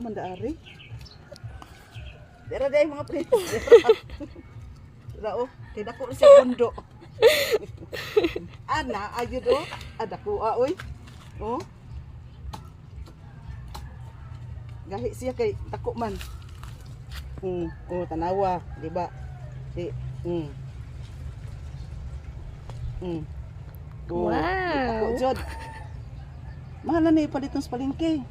man daari. Dira day mga prince. Dira oh, kay dako siya bundo. Ana ayud oh, adako oy. Oh. Gahi siya kay dako man. Oh tanawa, di ba? Di. Oh, Wow. dako jud. Mahal na ipalit ng palengke.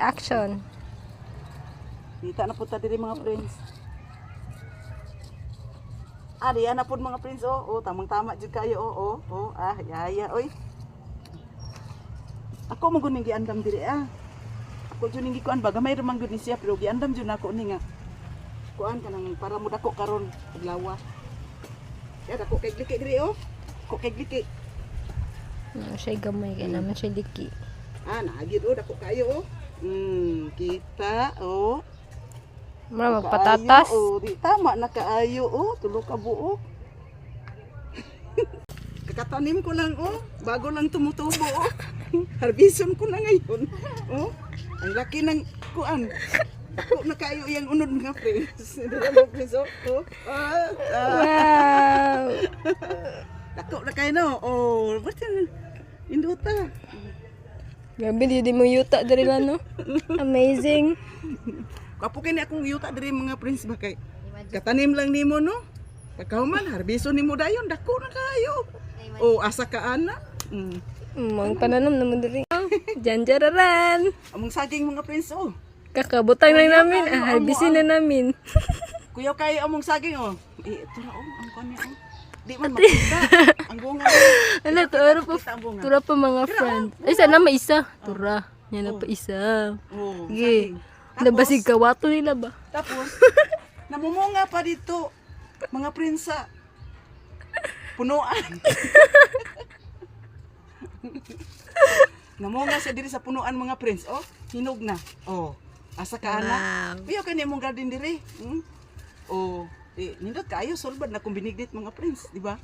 Action. Dita na punta diri mga friends. Di na po mga friends oh, tamang-tama jud kayo oh, yaya oy. Ako mo guning giandam diri Ako jud ning gikuan baga may ramang gud ni siya pero giandam jud nako ni nga. Kuan kanang para mo dako karon paglawa. Ya dako kay gliki diri oh. Ko kay gliki. Siya gamay kaya naman siya diki. Naagid dako kayo oh. Kita oh. Mara magpatatas. Di tama na kaayo tulo ka buok. Kakatanim ko lang bago lang tumutubo Harbison ko na ngayon. Ang laki ng kuan. Ako na kayo yang unod mga friends. Dira mo friends Wow. Dako na kayo no. Basta induta. Grabe di mo yuta diri lang no. Amazing. Kapo kini akong yuta diri mga friends ba kay katanim lang nimo no. Pagkahuman harbison nimo dayon dako na kayo. Asa ka ana. Mang pananom naman diri. Janjararan. Among saging mga friends Kakabutang lang namin. Harbisin na namin. Kuyaw kayo among saging ito na ang kani Di man makita. Ang bunga. Ano tura pa mga friend. Ay sana may isa. Tura. Yan na pa isa. Sige. Nabasig kawato nila ba? Tapos namumunga pa dito mga prinsa. Punuan. Namunga siya diri sa punuan mga prince. Hinog na. Asa ka ana? Kuyaw kani imong garden diri. Nindot kayo solbad na kung binigdit mga prince, di ba?